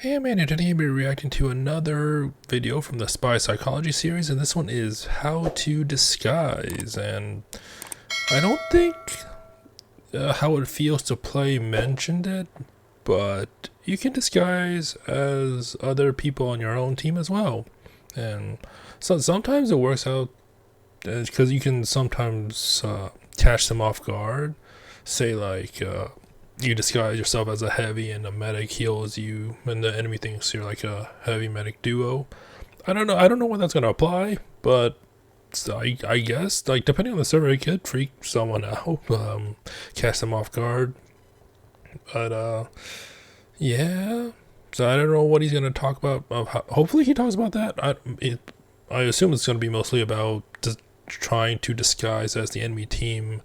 Hey man, and today I'll be reacting to another video from the Spy Psychology series, and this one is How to Disguise. And I don't think how it feels to play mentioned it, but you can disguise as other people on your own team as well. And so sometimes it works out because you can sometimes catch them off guard. Say like you disguise yourself as a heavy and a medic heals you, and the enemy thinks you're like a heavy medic duo. I don't know when that's gonna apply, but I guess like depending on the server, it could freak someone out, catch them off guard. But yeah. So I don't know what he's gonna talk about. Hopefully he talks about that. I assume it's gonna be mostly about trying to disguise as the enemy team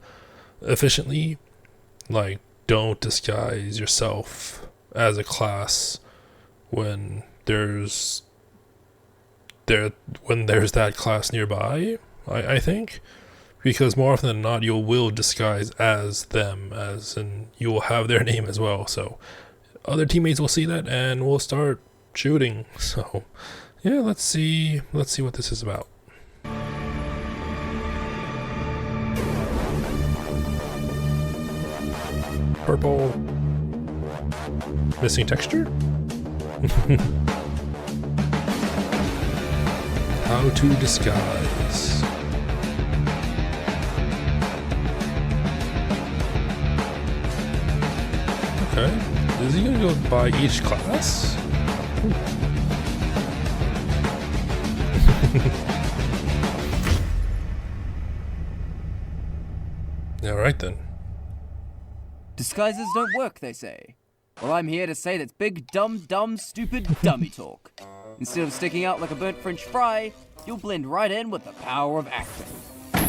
efficiently, like. Don't disguise yourself as a class when there's that class nearby. I think, because more often than not, you will disguise as them, as in you will have their name as well. So other teammates will see that and will start shooting. So yeah, let's see what this is about. Purple. Missing texture? How to disguise. Okay. Is he gonna go by each class? Alright then. Disguises don't work, they say. Well, I'm here to say that's big, dumb, stupid dummy talk. Instead of sticking out like a burnt French fry, you'll blend right in with the power of acting.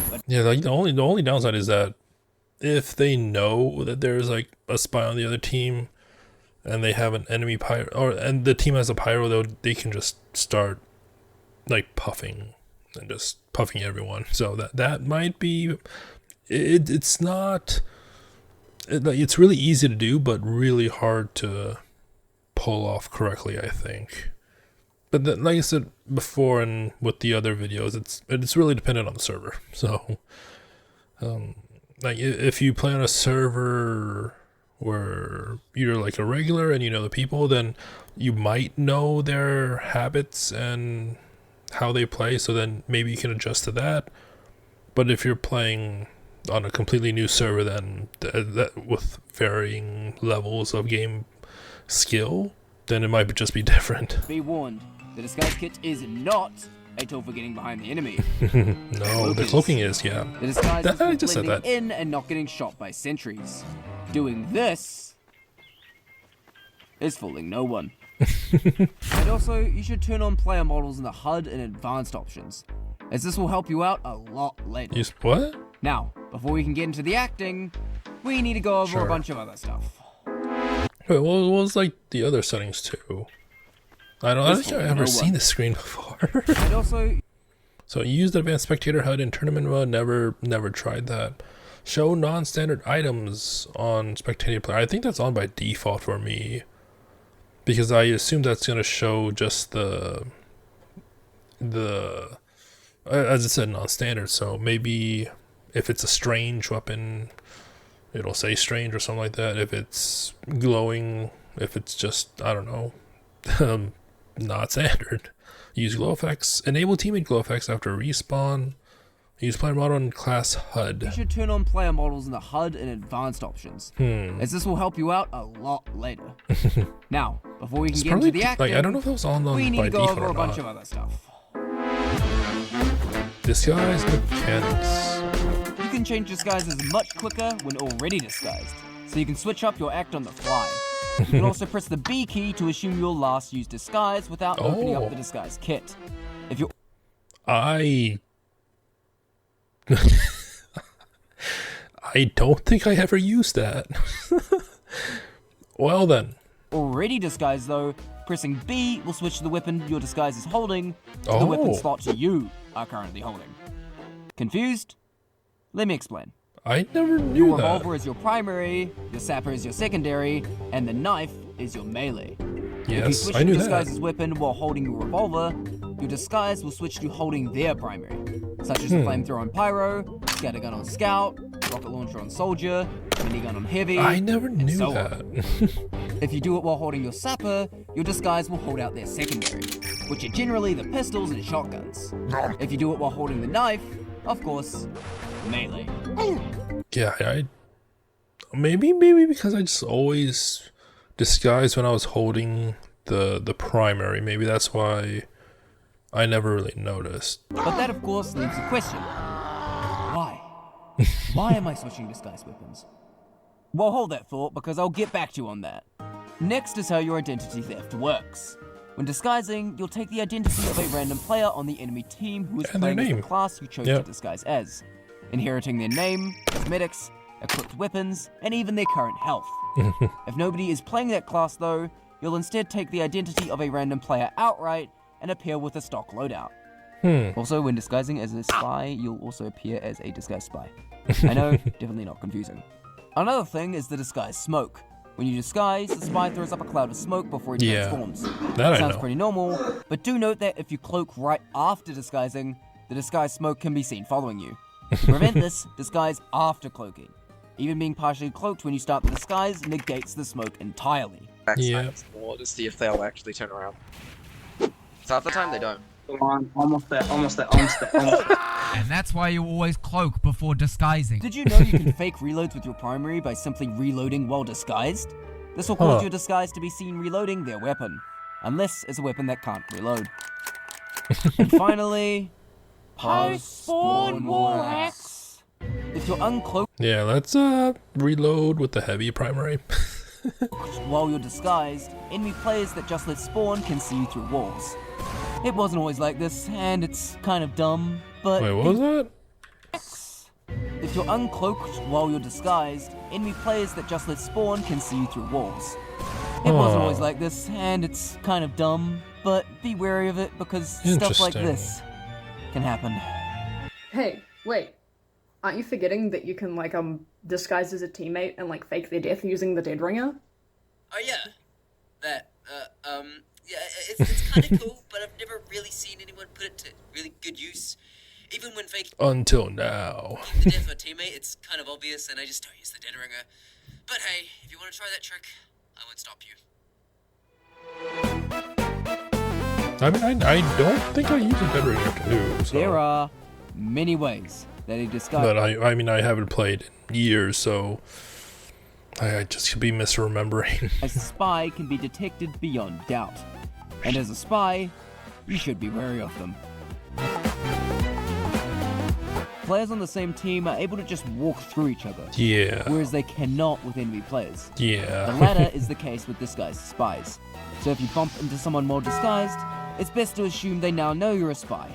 But yeah, like the only downside is that if they know that there's like a spy on the other team, and they have an enemy pyro, and the team has a pyro, they can just start like puffing and just puffing everyone. So that might be. It's not. It's really easy to do, but really hard to pull off correctly, I think. But like I said before, and with the other videos, it's really dependent on the server. So, like if you play on a server where you're like a regular and you know the people, then you might know their habits and how they play. So then maybe you can adjust to that. But if you're playing on a completely new server, then that with varying levels of game skill, then it might just be different. be warned, the disguise kit is not a tool for getting behind the enemy. No, the cloaking is, yeah. The disguise is I for just said blending that. in and not getting shot by sentries. Doing this is fooling no one. And also, you should turn on player models in the HUD and advanced options, as this will help you out a lot later. What? Now, before we can get into the acting, we need to go over a bunch of other stuff. Wait, what was like the other settings too? I don't think I've ever seen this screen before. And also, so you used advanced spectator HUD in tournament mode. Never tried that. Show non-standard items on spectator player. I think that's on by default for me, because I assume that's gonna show just the as it said non-standard. So maybe if it's a strange weapon, it'll say strange or something like that. If it's glowing, if it's just, I don't know, not standard. Use glow effects. Enable teammate glow effects after respawn. Use player model in class HUD. you should turn on player models in the HUD and advanced options, as this will help you out a lot later. Now, before we can get into the acting, like, I don't know if that was on we need by to go default over or a bunch not. of other stuff. Disguise mechanics. You can change disguises much quicker when already disguised, so you can switch up your act on the fly. You can also press the B key to assume you'll last use disguise without opening up the disguise kit. If you're I don't think I ever used that. Well then. already disguised though, pressing B will switch the weapon your disguise is holding to the weapon slot you are currently holding. Confused? Let me explain. I never knew Your that. revolver is your primary, your sapper is your secondary, and the knife is your melee. If you Yes, switch I to knew disguise's that. weapon while holding your revolver, your disguise will switch to holding their primary, such as the flamethrower on pyro, scattergun on scout, rocket launcher on soldier, minigun on heavy, I never and knew so that. on. If you do it while holding your sapper, your disguise will hold out their secondary, which are generally the pistols and shotguns. If you do it while holding the knife, of course, melee. Yeah, maybe because I just always disguised when I was holding the primary. Maybe that's why I never really noticed. But that of course leaves the question. Why? Why am I switching disguise weapons? Well, hold that thought because I'll get back to you on that. Next is how your identity theft works. When disguising, you'll take the identity of a random player on the enemy team who is And their playing as the name. class you chose to disguise as, inheriting their name, cosmetics, equipped weapons, and even their current health. If nobody is playing that class though, you'll instead take the identity of a random player outright and appear with a stock loadout. Also, when disguising as a spy, you'll also appear as a disguised spy. I know, definitely not confusing. Another thing is the disguise smoke. When you disguise, the spy throws up a cloud of smoke before he transforms. That I Sounds know. pretty normal, but do note that if you cloak right after disguising, the disguise smoke can be seen following you. To prevent this, disguise after cloaking. Even being partially cloaked when you start the disguise negates the smoke entirely. Yeah. More to see if they'll actually turn around. So half the time they don't. Come on, almost there, almost there, almost there, almost there. And that's why you always cloak before disguising. Did you know you can fake reloads with your primary by simply reloading while disguised? This will cause your disguise to be seen reloading their weapon, unless it's a weapon that can't reload. And finally, post-spawn wax. If you're uncloaked Yeah, let's reload with the heavy primary. while you're disguised, enemy players that just left spawn can see you through walls. It wasn't always like this, and it's kind of dumb, but Wait, what was that? if you're uncloaked while you're disguised, enemy players that just left spawn can see you through walls. It wasn't always like this, and it's kind of dumb, but be wary of it because stuff like Interesting. this can happen. Hey, wait. Aren't you forgetting that you can, like, disguise as a teammate and, like, fake their death using the dead ringer? Oh yeah, that, yeah, it's kind of cool, but I've never really seen anyone put it to really good use. Even when faking Until now. the death of a teammate, it's kind of obvious, and I just don't use the dead ringer. But hey, if you want to try that trick, I won't stop you. I mean, I don't think I use a dead ringer too. So. There are many ways that a disguise But I mean, I haven't played in years, so I just could be misremembering. as a spy can be detected beyond doubt. And as a spy, you should be wary of them. Players on the same team are able to just walk through each other, Yeah. whereas they cannot with enemy players. The Yeah. latter is the case with disguised spies. So if you bump into someone while disguised, it's best to assume they now know you're a spy.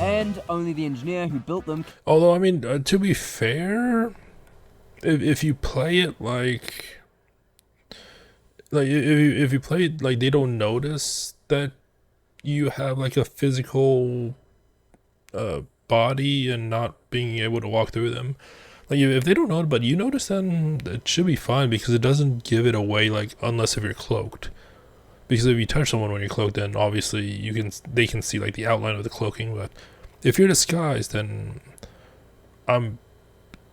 And only the engineer who built them Although, I mean, to be fair, if you play it like if you play it like they don't notice that you have like a physical body and not being able to walk through them. Like if they don't know it, but you notice, then it should be fine because it doesn't give it away. Like unless if you're cloaked, because if you touch someone when you're cloaked, then obviously they can see like the outline of the cloaking. But if you're disguised, then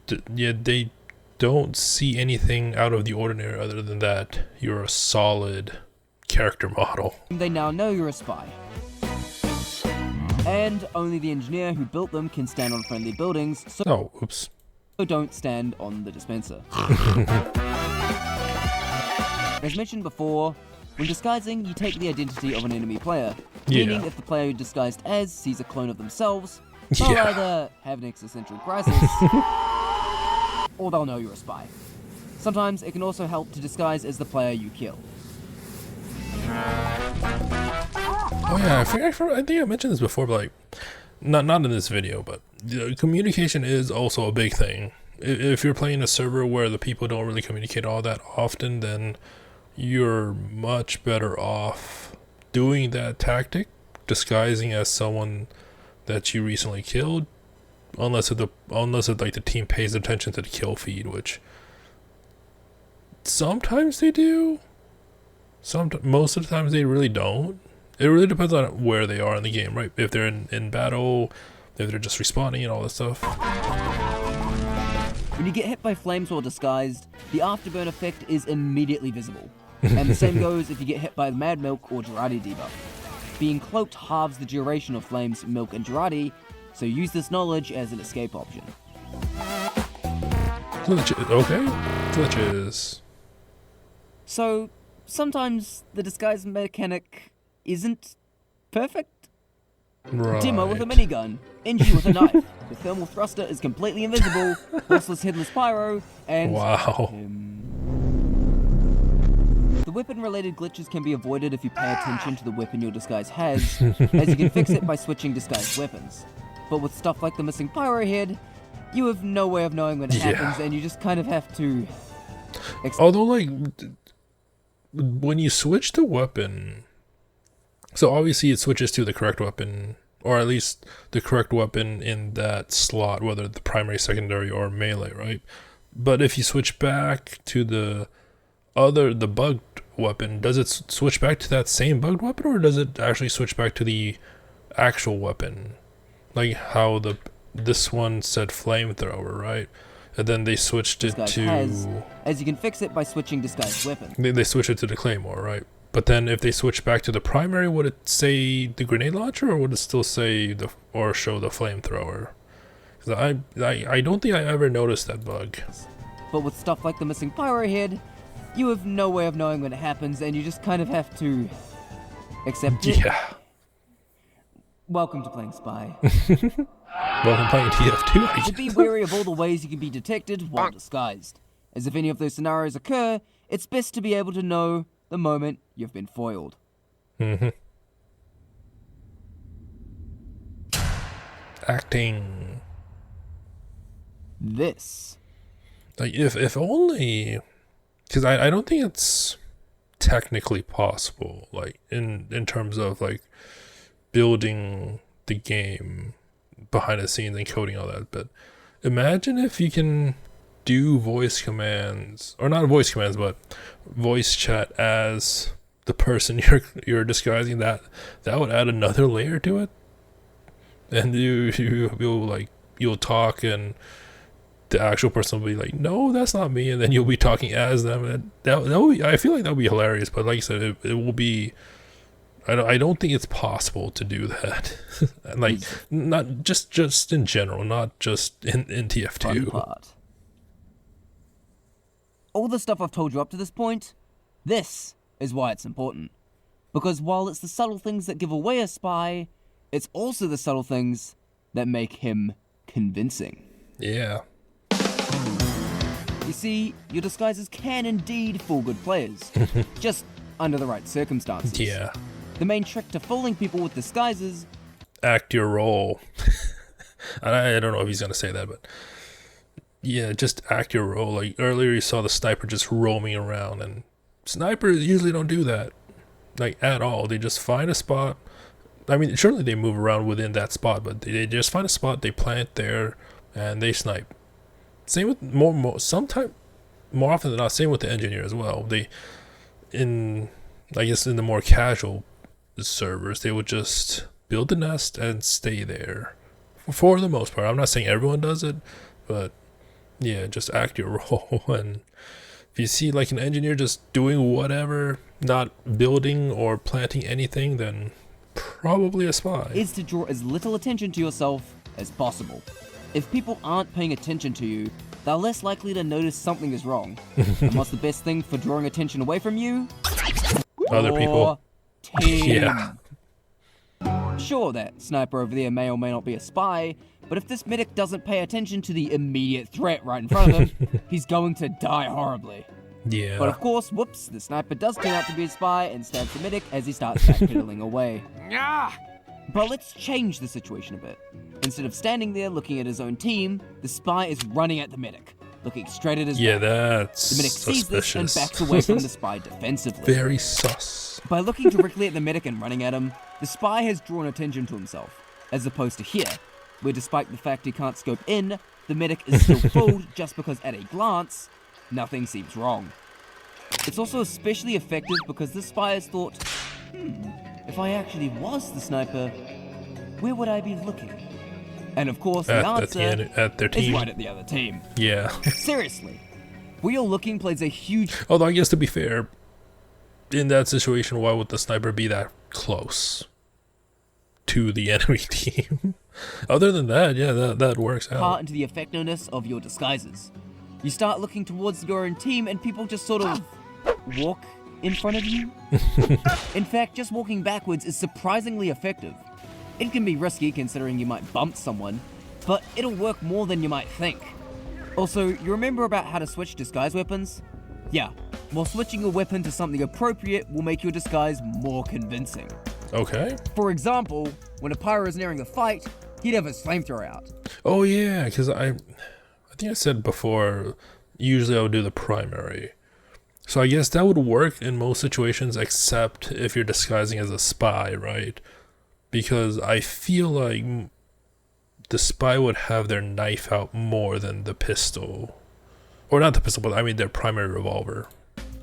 they don't see anything out of the ordinary other than that you're a solid character model. they now know you're a spy. And only the engineer who built them can stand on friendly buildings, so Oh, oops. don't stand on the dispenser. As mentioned before, when disguising, you take the identity of an enemy player, meaning Yeah. if the player you're disguised as sees a clone of themselves, they'll Yeah. either have an existential crisis, or they'll know you're a spy. Sometimes it can also help to disguise as the player you kill. Oh yeah, I think I mentioned this before, but like, not in this video, but communication is also a big thing. If you're playing a server where the people don't really communicate all that often, then you're much better off doing that tactic, disguising as someone that you recently killed, unless like the team pays attention to the kill feed, which sometimes they do. Most of the times they really don't. It really depends on where they are in the game, right? If they're in battle, if they're just respawning and all that stuff. When you get hit by flames while disguised, the afterburn effect is immediately visible. And the same goes if you get hit by the Mad Milk or Girardi debuff. Being cloaked halves the duration of Flames, Milk, and Girardi, so use this knowledge as an escape option. Okay, glitches. So, sometimes the disguise mechanic isn't perfect. Right. Demo with a minigun, Engie with a knife, the thermal thruster is completely invisible, horseless headless pyro, and... Wow. The weapon-related glitches can be avoided if you pay attention to the weapon your disguise has, as you can fix it by switching disguised weapons. But with stuff like the missing pyro head, you have no way of knowing when it happens, and you just kind of have to... Although, like, when you switch the weapon... So obviously it switches to the correct weapon, or at least the correct weapon in that slot, whether the primary, secondary, or melee, right? But if you switch back to the bugged weapon, does it switch back to that same bugged weapon, or does it actually switch back to the actual weapon? Like how this one said flamethrower, right? And then they switched it to... as you can fix it by switching disguised weapon. They switched it to the claymore, right? But then if they switch back to the primary, would it say the grenade launcher, or would it still say or show the flamethrower? Because I don't think I ever noticed that bug. But with stuff like the missing pyro head, you have no way of knowing when it happens, and you just kind of have to accept it. Yeah. Welcome to playing Spy. Welcome playing TF2, I guess. So be wary of all the ways you can be detected while disguised, as if any of those scenarios occur, it's best to be able to know the moment you've been foiled. Acting. This. Like, if only... Because I don't think it's technically possible, like, in terms of, like, building the game behind the scenes and coding all that, but imagine if you can do voice commands, or not voice commands, but voice chat as the person you're disguising. That would add another layer to it. And you'll talk, and the actual person will be like, "No, that's not me," and then you'll be talking as them. And that would be, I feel like that would be hilarious. But like I said, it will be. I don't think it's possible to do that. Like, not just in general, not just in TF2. Fun part. All the stuff I've told you up to this point, this is why it's important. Because while it's the subtle things that give away a spy, it's also the subtle things that make him convincing. Yeah. You see, your disguises can indeed fool good players, just under the right circumstances. Yeah. The main trick to fooling people with disguises... Act your role. I don't know if he's going to say that, but... Yeah, just act your role. Like, earlier you saw the sniper just roaming around, and snipers usually don't do that. Like, at all. They just find a spot. I mean, surely they move around within that spot, but they just find a spot, they plant there, and they snipe. Same with more often than not, same with the engineer as well. I guess in the more casual servers, they would just build the nest and stay there. For the most part. I'm not saying everyone does it, but yeah, just act your role. And if you see like an engineer just doing whatever, not building or planting anything, then probably a spy. Is to draw as little attention to yourself as possible. If people aren't paying attention to you, they're less likely to notice something is wrong. And what's the best thing for drawing attention away from you? Other people. Team. Yeah. Sure, that sniper over there may or may not be a spy, but if this medic doesn't pay attention to the immediate threat right in front of him, he's going to die horribly. Yeah. But of course, whoops, the sniper does turn out to be a spy and stabs the medic as he starts backpedaling away. But let's change the situation a bit. Instead of standing there looking at his own team, the spy is running at the medic, looking straight at his back. That's The medic sees this and backs away from the spy defensively. Very sus. By looking directly at the medic and running at him, the spy has drawn attention to himself, as opposed to here, where despite the fact he can't scope in, the medic is still fooled just because at a glance, nothing seems wrong. It's also especially effective because the spy has thought, if I actually was the sniper, where would I be looking? And of course, the answer at their is team. right at the other team. Yeah. Seriously, where you're looking plays a huge... Although I guess to be fair, in that situation, why would the sniper be that close to the enemy team? Other than that, yeah, that works out. part into the effectiveness of your disguises. You start looking towards your own team and people just sort of walk in front of you. In fact, just walking backwards is surprisingly effective. It can be risky considering you might bump someone, but it'll work more than you might think. Also, you remember about how to switch disguise weapons? Yeah, well, switching your weapon to something appropriate will make your disguise more convincing. Okay. For example, when a pyro is nearing a fight, he'd have his flamethrower out. Oh yeah, because I think I said before, usually I would do the primary. So I guess that would work in most situations except if you're disguising as a spy, right? Because I feel like the spy would have their knife out more than the pistol. Or not the pistol, but I mean their primary revolver.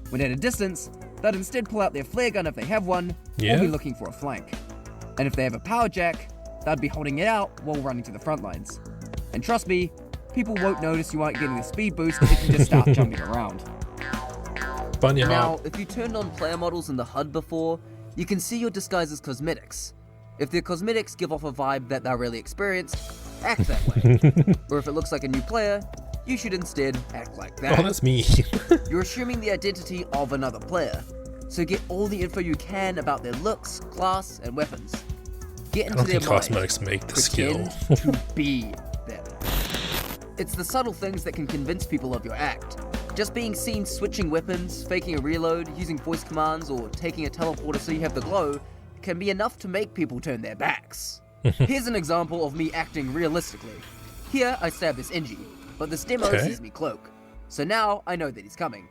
When at a distance, they'd instead pull out their flare gun if they have one, Yeah. or be looking for a flank. And if they have a power jack, they'd be holding it out while running to the front lines. And trust me, people won't notice you aren't getting the speed boost if you just start jumping around. Bunny Now, hop. if you turned on player models in the HUD before, you can see your disguise's cosmetics. If their cosmetics give off a vibe that they're really experienced, act that way. Or if it looks like a new player, you should instead act like that. Oh, that's me. You're assuming the identity of another player, so get all the info you can about their looks, class, and weapons. Get I into don't their think mind. cosmetics make the skill. Pretend to be them. It's the subtle things that can convince people of your act. Just being seen switching weapons, faking a reload, using voice commands, or taking a teleporter so you have the glow can be enough to make people turn their backs. Here's an example of me acting realistically. Here, I stab this Engie, but this demo Okay. sees me cloak. So now, I know that he's coming.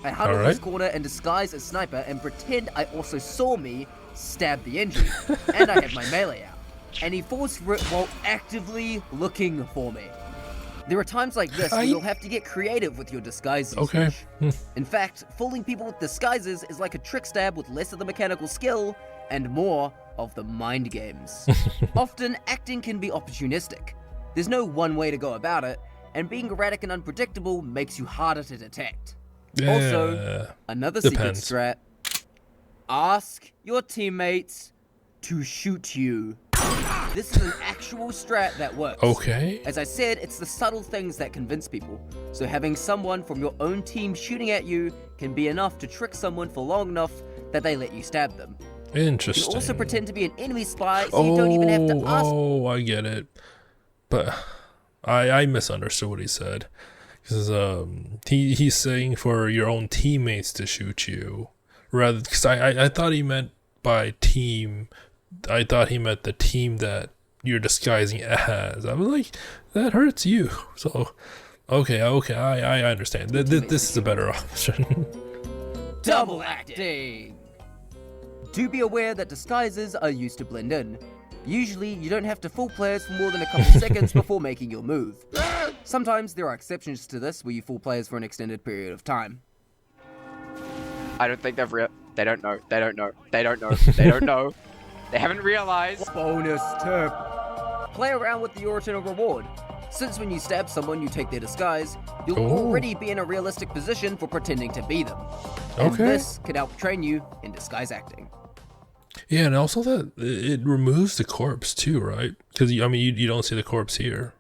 I huddle Alright. this corner and disguise as sniper and pretend I also saw me stab the Engie, and I have my melee out. And he falls for it while actively looking for me. There are times like this where you'll have to get creative with your disguise usage. Okay. In fact, fooling people with disguises is like a trick stab with less of the mechanical skill and more of the mind games. Often, acting can be opportunistic. There's no one way to go about it, and being erratic and unpredictable makes you harder to detect. Yeah. Also, another Depends. secret strat, ask your teammates to shoot you. This is an actual strat that works. Okay. As I said, it's the subtle things that convince people. So having someone from your own team shooting at you can be enough to trick someone for long enough that they let you stab them. You Interesting. can also pretend to be an enemy spy so you don't even have to ask. Oh, I get it. But I misunderstood what he said. Because he's saying for your own teammates to shoot you. Rather, because I thought he meant by team, I thought he meant the team that you're disguising as. I was like, that hurts you. So, okay, I understand. This is a better option. Double acting! Do be aware that disguises are used to blend in. Usually, you don't have to fool players for more than a couple seconds before making your move. Sometimes there are exceptions to this where you fool players for an extended period of time. I don't think they don't know. They don't know. They don't know. They don't know. They haven't realized. Bonus tip. Play around with the original reward. Since when you stab someone, you take their disguise, you'll Ooh. already be in a realistic position for pretending to be them. And Okay. this could help train you in disguise acting. Yeah, and also that it removes the corpse too, right? Because I mean, you don't see the corpse here.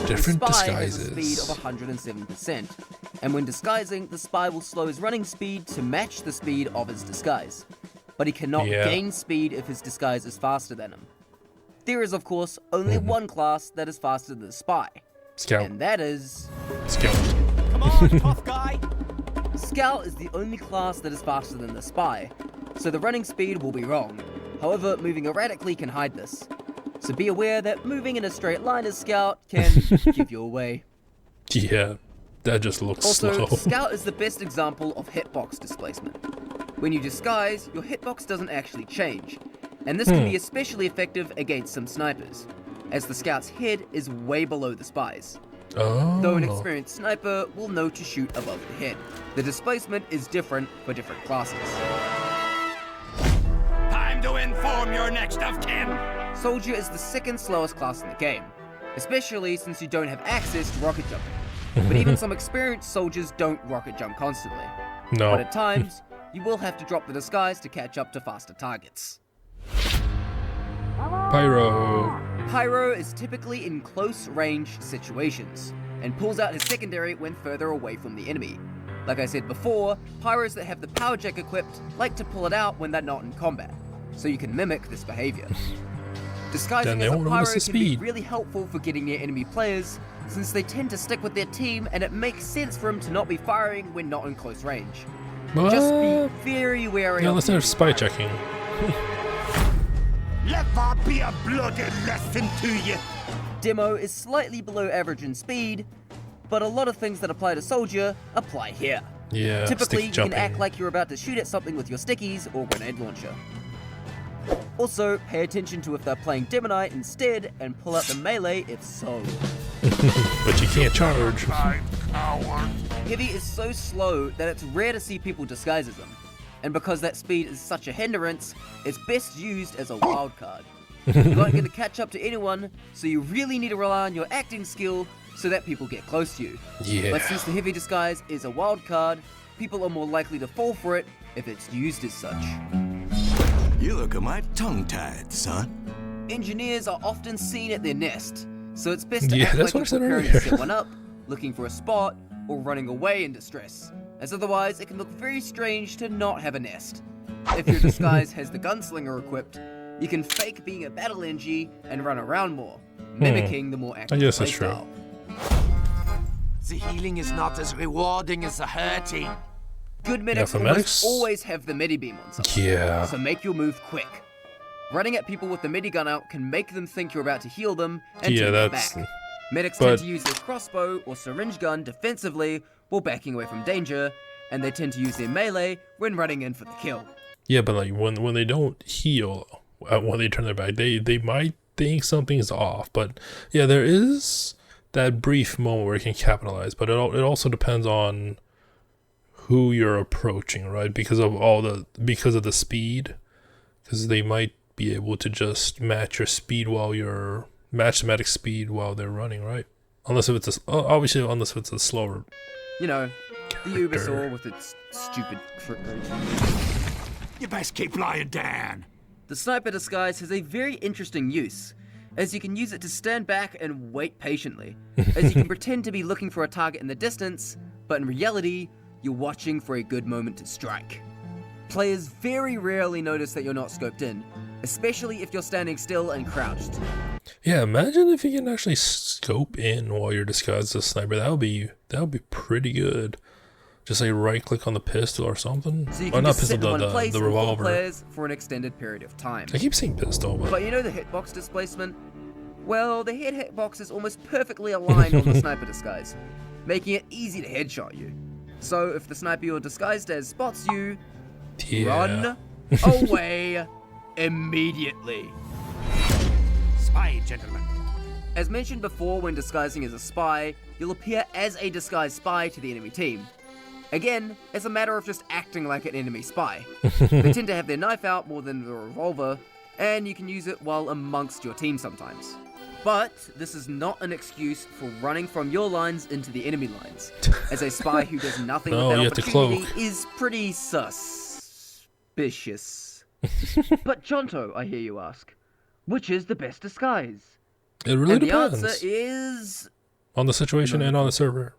Different The spy has a speed disguises. of 107%, and when disguising, the spy will slow his running speed to match the speed of his disguise. But he cannot Yeah. gain speed if his disguise is faster than him. There is, of course, only one class that is faster than the spy, Scout. and that is... Scout. Come on, tough guy. Scout is the only class that is faster than the spy, so the running speed will be wrong. However, moving erratically can hide this. So be aware that moving in a straight line as Scout can give you away. Yeah, that just looks Also, slow. Scout is the best example of hitbox displacement. When you disguise, your hitbox doesn't actually change, and this can be especially effective against some snipers, as the Scout's head is way below the spy's. though an Oh. experienced sniper will know to shoot above the head. The displacement is different for different classes. Time to inform your next of kin. Soldier is the second slowest class in the game, especially since you don't have access to rocket jumping. But even some experienced soldiers don't rocket jump constantly. No. But at times, you will have to drop the disguise to catch up to faster targets. Pyro. Pyro is typically in close range situations, and pulls out his secondary when further away from the enemy. Like I said before, pyros that have the power jack equipped like to pull it out when they're not in combat, so you can mimic this behavior. Disguising Then they as a won't pyro notice the can be speed. really helpful for getting near enemy players, since they tend to stick with their team and it makes sense for them to not be firing when not in close range. Just be What? very wary Yeah, of let's the have enemy spy pyro. checking. Let there be a bloody lesson to you. Demo is slightly below average in speed, but a lot of things that apply to Soldier apply here. Yeah, Typically, sticky you jumping. can act like you're about to shoot at something with your stickies or grenade launcher. Also, pay attention to if they're playing Demonite instead and pull out the melee if so. But you can't charge. Heavy is so slow that it's rare to see people disguise as him. And because that speed is such a hindrance, it's best used as a wild card. You aren't going to catch up to anyone, so you really need to rely on your acting skill so that people get close to you. Yeah. But since the heavy disguise is a wild card, people are more likely to fall for it if it's used as such. You look a mite tongue-tied, son. Engineers are often seen at their nest, so it's best to Yeah, act that's like what I you're said preparing earlier. to set one up, looking for a spot, or running away in distress, as otherwise it can look very strange to not have a nest. If your disguise has the gunslinger equipped, you can fake being a battle NG and run around more, mimicking the more active guess that's true. playstyle. The healing is not as rewarding as the hurting. Good medics for almost medics- always have the medi beam on something, Yeah. so make your move quick. Running at people with the medi gun out can make them think you're about to heal them and Yeah, turn their that's- back. Medics but- tend to use their crossbow or syringe gun defensively while backing away from danger, and they tend to use their melee when running in for the kill. Yeah, but like when they don't heal, when they turn their back, they might think something's off. But yeah, there is that brief moment where you can capitalize, but it also depends on who you're approaching, right? Because of the speed, because they might be able to just match your speed match the medic speed while they're running, right? Unless if it's unless if it's a slower. You know, the Character. Ubisoft with its stupid trickery. You best keep lying down. The sniper disguise has a very interesting use, as you can use it to stand back and wait patiently, as you can pretend to be looking for a target in the distance, but in reality, you're watching for a good moment to strike. Players very rarely notice that you're not scoped in, especially if you're standing still and crouched. Yeah, imagine if you can actually scope in while you're disguised as a sniper. That would be pretty good. Just like right click on the pistol or something. So you Or can not just pistol, sit in one place the and fool revolver. players for an extended period of time. I keep saying pistol, but But you know the hitbox displacement? Well, the head hitbox is almost perfectly aligned on the sniper disguise, making it easy to headshot you. So if the sniper you're disguised as spots you, yeah. run away immediately. Spy, gentlemen. As mentioned before, when disguising as a spy, you'll appear as a disguised spy to the enemy team. Again, it's a matter of just acting like an enemy spy. They tend to have their knife out more than the revolver, and you can use it while amongst your team sometimes. But this is not an excuse for running from your lines into the enemy lines, as a spy who does nothing No, with you that have to opportunity cloak. is pretty suspicious. But Jonto, I hear you ask, which is the best disguise? It really And the depends answer is... on the situation and on the server.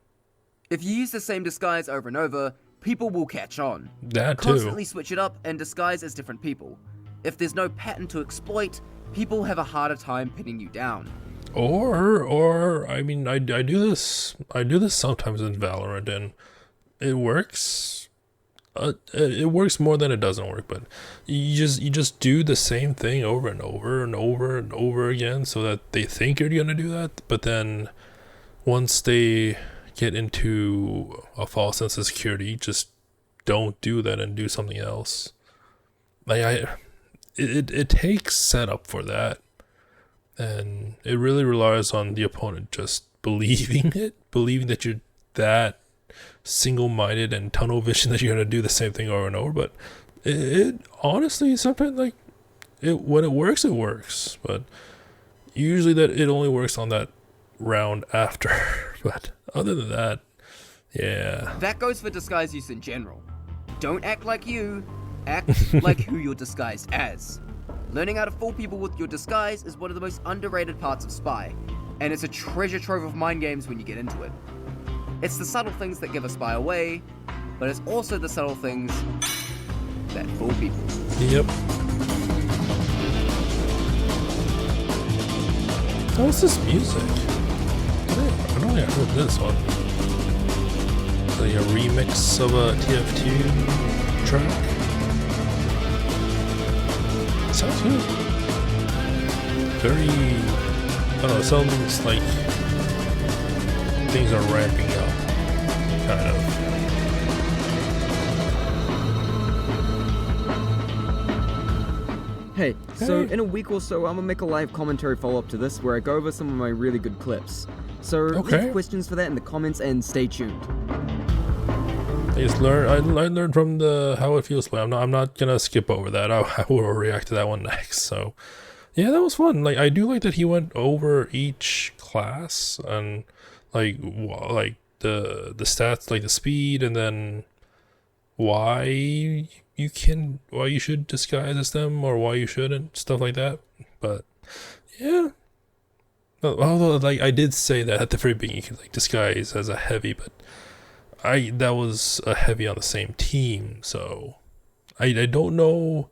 if you use the same disguise over and over, people will catch on. That too. Constantly switch it up and disguise as different people. If there's no pattern to exploit, people have a harder time pinning you down. Or I mean, I do this sometimes in Valorant, and it works. It works more than it doesn't work, but you just do the same thing over and over and over and over again, so that they think you're gonna do that. But then once they get into a false sense of security, just don't do that and do something else. Like it takes setup for that, and it really relies on the opponent just believing it, believing that you're that single-minded and tunnel vision that you're gonna do the same thing over and over. But it honestly sometimes, like, when it works, but usually that it only works on that round after. But other than that, yeah. That goes for disguise use in general. Don't act like you, act like who you're disguised as. Learning how to fool people with your disguise is one of the most underrated parts of Spy, and it's a treasure trove of mind games when you get into it. It's the subtle things that give a spy away, but it's also the subtle things that fool people. Yep. What's this music? I don't think I heard this one. It's like a remix of a TF2 track. Sounds good. Very, I don't know, it sounds like things are ramping up, kind of. Hey, so in a week or so, I'm gonna make a live commentary follow-up to this where I go over some of my really good clips. So leave questions for that in the comments and stay tuned. I learned from the How It Feels play. I'm not gonna skip over that. I will react to that one next. So yeah, that was fun. Like, I do like that he went over each class and like the stats, like the speed, and then why you should disguise as them or why you shouldn't, stuff like that. But yeah, although, like, I did say that at the very beginning, you can like disguise as a heavy, but that was a heavy on the same team, so I don't know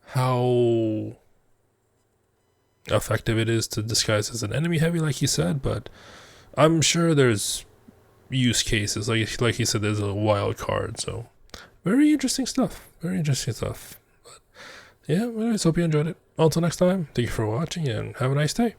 how effective it is to disguise as an enemy heavy, like he said, but I'm sure there's use cases. Like he said, there's a wild card, so very interesting stuff. Very interesting stuff. But yeah, anyways, hope you enjoyed it. Until next time, thank you for watching and have a nice day.